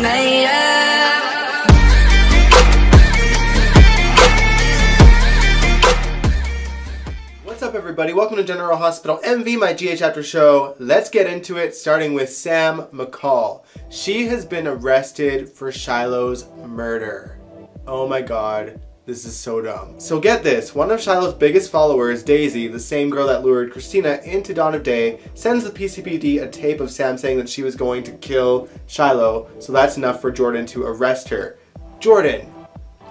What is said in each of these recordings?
made up. What's up, everybody? Welcome to General Hospital MV, my GH After show. Let's get into it, starting with Sam McCall. She has been arrested for Shiloh's murder. Oh my god, this is so dumb. So get this, one of Shiloh's biggest followers, Daisy, the same girl that lured Christina into Dawn of Day, sends the PCPD a tape of Sam saying that she was going to kill Shiloh, so that's enough for Jordan to arrest her. Jordan,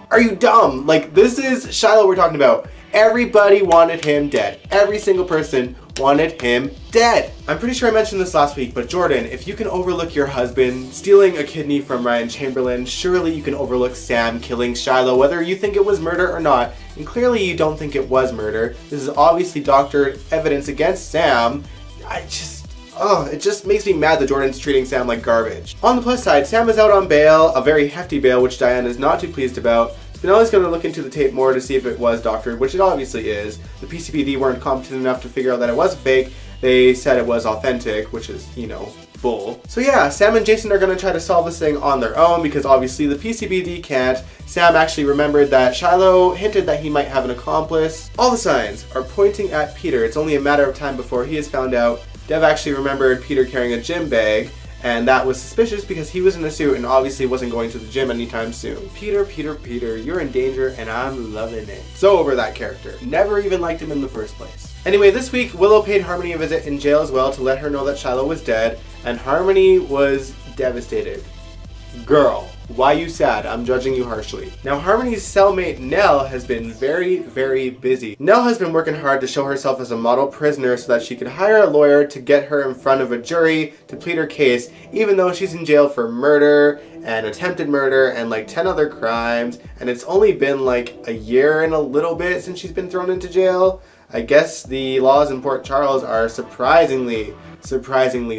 are you dumb? Like, this is Shiloh we're talking about. Everybody wanted him dead. Every single person wanted him dead. I'm pretty sure I mentioned this last week, but Jordan, if you can overlook your husband stealing a kidney from Ryan Chamberlain, surely you can overlook Sam killing Shiloh, whether you think it was murder or not. And clearly you don't think it was murder. This is obviously doctored evidence against Sam. It just makes me mad that Jordan's treating Sam like garbage. On the plus side, Sam is out on bail, a very hefty bail, which Diane is not too pleased about. Spinelli's going to look into the tape more to see if it was doctored, which it obviously is. The PCPD weren't competent enough to figure out that it was a fake. They said it was authentic, which is, you know, bull. So yeah, Sam and Jason are going to try to solve this thing on their own because obviously the PCPD can't. Sam actually remembered that Shiloh hinted that he might have an accomplice. All the signs are pointing at Peter. It's only a matter of time before he is found out. Dev actually remembered Peter carrying a gym bag, and that was suspicious because he was in a suit and obviously wasn't going to the gym anytime soon. Peter, you're in danger and I'm loving it. So over that character. Never even liked him in the first place. Anyway, this week Willow paid Harmony a visit in jail as well to let her know that Shiloh was dead, and Harmony was devastated. Girl, why you sad? I'm judging you harshly. Now Harmony's cellmate Nelle has been very, very busy. Nelle has been working hard to show herself as a model prisoner so that she could hire a lawyer to get her in front of a jury to plead her case, even though she's in jail for murder and attempted murder and like 10 other crimes, and it's only been like a year and a little bit since she's been thrown into jail. I guess the laws in Port Charles are surprisingly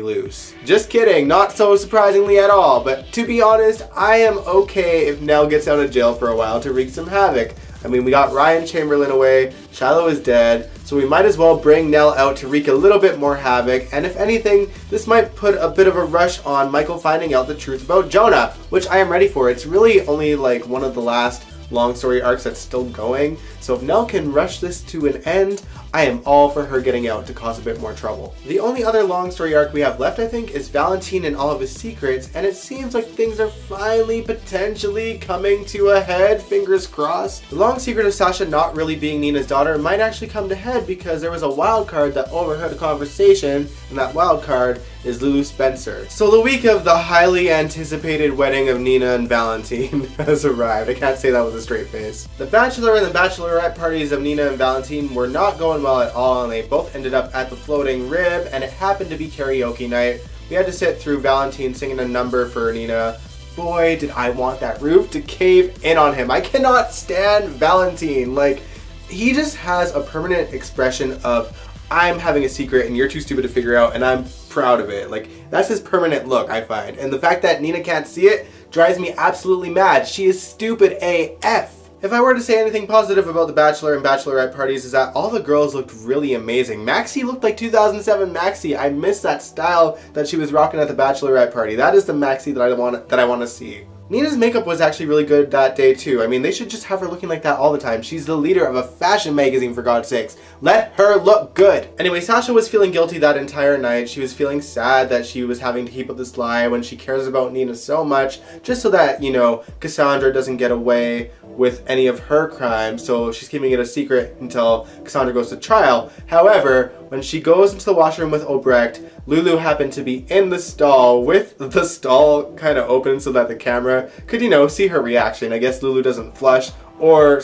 loose. Just kidding, not so surprisingly at all, but to be honest, I am okay if Nelle gets out of jail for a while to wreak some havoc. I mean, we got Ryan Chamberlain away, Shiloh is dead, so we might as well bring Nelle out to wreak a little bit more havoc, and if anything, this might put a bit of a rush on Michael finding out the truth about Jonah, which I am ready for. It's really only like one of the last long story arcs that's still going, so if Nelle can rush this to an end, I am all for her getting out to cause a bit more trouble. The only other long story arc we have left, I think, is Valentin and all of his secrets, and it seems like things are finally potentially coming to a head, fingers crossed. The long secret of Sasha not really being Nina's daughter might actually come to head because there was a wild card that overheard a conversation, and that wild card is Lulu Spencer. So the week of the highly anticipated wedding of Nina and Valentin has arrived. I can't say that with a straight face. The bachelor and the bachelorette parties of Nina and Valentin were not going well at all, and they both ended up at the Floating Rib, and it happened to be karaoke night. We had to sit through Valentin singing a number for Nina. Boy, did I want that roof to cave in on him. I cannot stand Valentin. Like, he just has a permanent expression of, I'm having a secret and you're too stupid to figure out and I'm proud of it. Like, that's his permanent look, I find. And the fact that Nina can't see it drives me absolutely mad. She is stupid AF. If I were to say anything positive about the Bachelor and Bachelorette parties is that all the girls looked really amazing. Maxie looked like 2007 Maxie. I miss that style that she was rocking at the Bachelorette party. That is the Maxie that I want to see. Nina's makeup was actually really good that day too. I mean, they should just have her looking like that all the time. She's the leader of a fashion magazine, for God's sakes. Let her look good. Anyway, Sasha was feeling guilty that entire night. She was feeling sad that she was having to keep up this lie when she cares about Nina so much, just so that, you know, Cassandra doesn't get away with any of her crimes, so she's keeping it a secret until Cassandra goes to trial. However, when she goes into the washroom with Obrecht, Lulu happened to be in the stall with the stall kind of open so that the camera could, you know, see her reaction. I guess Lulu doesn't flush or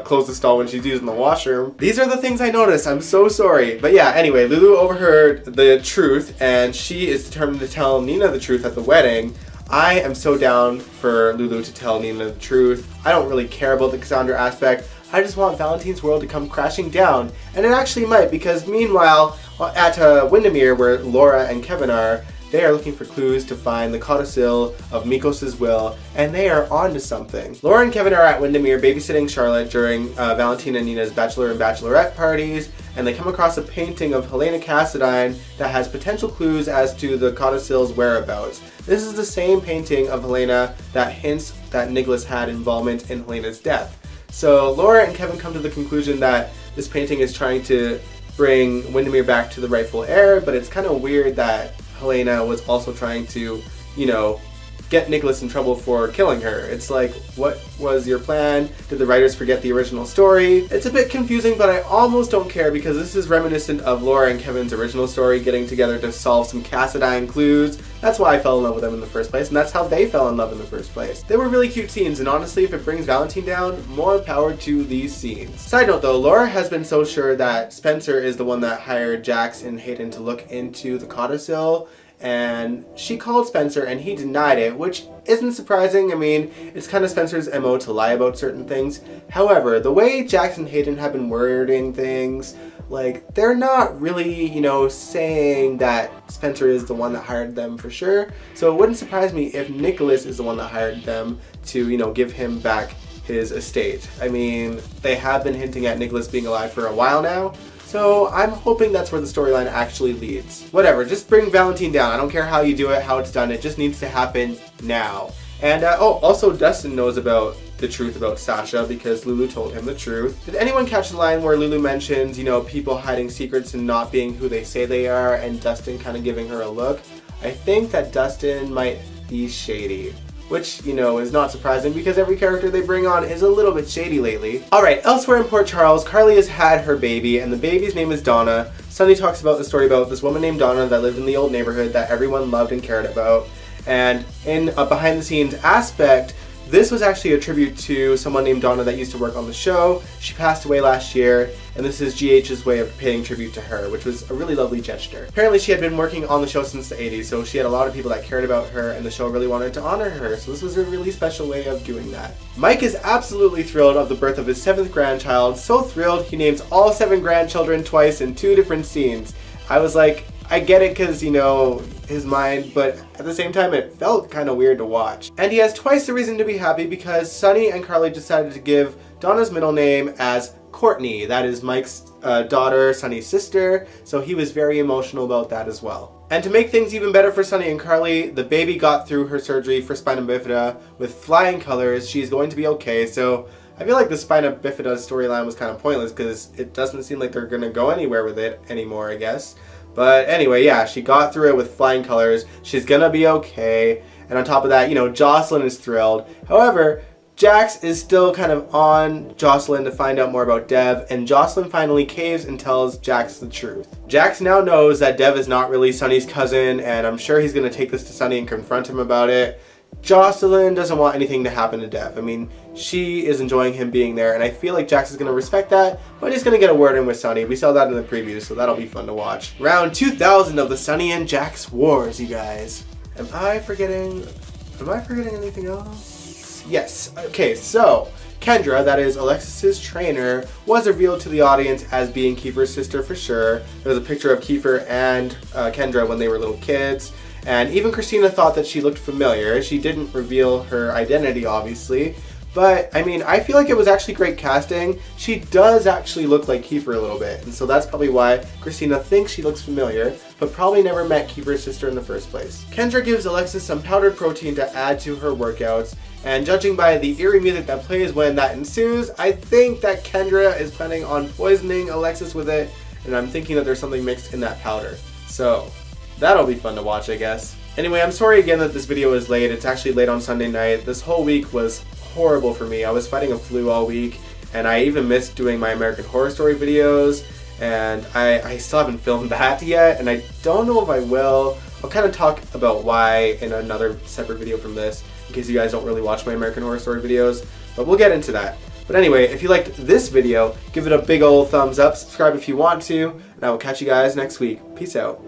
close the stall when she's using the washroom. These are the things I noticed. I'm so sorry. But yeah, anyway, Lulu overheard the truth and she is determined to tell Nina the truth at the wedding. I am so down for Lulu to tell Nina the truth. I don't really care about the Cassandra aspect. I just want Valentin's world to come crashing down. And it actually might, because meanwhile, at Windermere, where Laura and Kevin are, they are looking for clues to find the codicil of Mikos' will, and they are on to something. Laura and Kevin are at Windermere babysitting Charlotte during Valentin and Nina's Bachelor and Bachelorette parties, and they come across a painting of Helena Cassadine that has potential clues as to the codicil's whereabouts. This is the same painting of Helena that hints that Nicholas had involvement in Helena's death. So Laura and Kevin come to the conclusion that this painting is trying to bring Windermere back to the rightful heir, but it's kind of weird that Helena was also trying to, you know, get Nicholas in trouble for killing her. It's like, what was your plan? Did the writers forget the original story? It's a bit confusing, but I almost don't care because this is reminiscent of Laura and Kevin's original story, getting together to solve some Cassadine clues. That's why I fell in love with them in the first place, and that's how they fell in love in the first place. They were really cute scenes, and honestly, if it brings Valentin down, more power to these scenes. Side note though, Laura has been so sure that Spencer is the one that hired Jax and Hayden to look into the codicil, and she called Spencer and he denied it, which isn't surprising. I mean, it's kind of Spencer's MO to lie about certain things. However, the way Jax and Hayden have been wording things, like, they're not really, you know, saying that Spencer is the one that hired them for sure. So it wouldn't surprise me if Nicholas is the one that hired them to, you know, give him back his estate. I mean, they have been hinting at Nicholas being alive for a while now. So I'm hoping that's where the storyline actually leads. Whatever, just bring Valentin down. I don't care how you do it, how it's done. It just needs to happen now. And oh, also Dustin knows about the truth about Sasha because Lulu told him the truth. Did anyone catch the line where Lulu mentions, you know, people hiding secrets and not being who they say they are, and Dustin kind of giving her a look? I think that Dustin might be shady. Which, you know, is not surprising because every character they bring on is a little bit shady lately. Alright, elsewhere in Port Charles, Carly has had her baby, and the baby's name is Donna. Sunny talks about the story about this woman named Donna that lived in the old neighborhood that everyone loved and cared about. And in a behind the scenes aspect, this was actually a tribute to someone named Donna that used to work on the show. She passed away last year, and this is GH's way of paying tribute to her, which was a really lovely gesture. Apparently she had been working on the show since the 80s, so she had a lot of people that cared about her, and the show really wanted to honor her, so this was a really special way of doing that. Mike is absolutely thrilled of the birth of his 7th grandchild, so thrilled he names all 7 grandchildren twice in 2 different scenes. I was like, I get it because, you know, his mind, but at the same time it felt kind of weird to watch. And he has twice the reason to be happy because Sunny and Carly decided to give Donna's middle name as Courtney. That is Mike's daughter, Sunny's sister, so he was very emotional about that as well. And to make things even better for Sunny and Carly, the baby got through her surgery for spina bifida with flying colors. She's going to be okay, so I feel like the spina bifida storyline was kind of pointless because it doesn't seem like they're going to go anywhere with it anymore, I guess. But anyway, yeah, she got through it with flying colors. She's gonna be okay. And on top of that, you know, Jocelyn is thrilled. However, Jax is still kind of on Jocelyn to find out more about Dev, and Jocelyn finally caves and tells Jax the truth. Jax now knows that Dev is not really Sunny's cousin, and I'm sure he's gonna take this to Sunny and confront him about it. Jocelyn doesn't want anything to happen to Dev. I mean, she is enjoying him being there, and I feel like Jax is going to respect that, but he's going to get a word in with Sunny. We saw that in the preview, so that'll be fun to watch. Round 2000 of the Sunny and Jax Wars, you guys. Am I forgetting anything else? Yes. Okay, so Kendra, that is Alexis's trainer, was revealed to the audience as being Kiefer's sister for sure. There was a picture of Kiefer and Kendra when they were little kids. And even Christina thought that she looked familiar. She didn't reveal her identity, obviously. But, I mean, I feel like it was actually great casting. She does actually look like Kiefer a little bit. And so that's probably why Christina thinks she looks familiar, but probably never met Kiefer's sister in the first place. Kendra gives Alexis some powdered protein to add to her workouts. And judging by the eerie music that plays when that ensues, I think that Kendra is planning on poisoning Alexis with it. And I'm thinking that there's something mixed in that powder. So that'll be fun to watch, I guess. Anyway, I'm sorry again that this video is late. It's actually late on Sunday night. This whole week was horrible for me. I was fighting a flu all week, and I even missed doing my American Horror Story videos, and I still haven't filmed that yet, and I don't know if I will. I'll kind of talk about why in another separate video from this, in case you guys don't really watch my American Horror Story videos, but we'll get into that. But anyway, if you liked this video, give it a big old thumbs up, subscribe if you want to, and I will catch you guys next week. Peace out.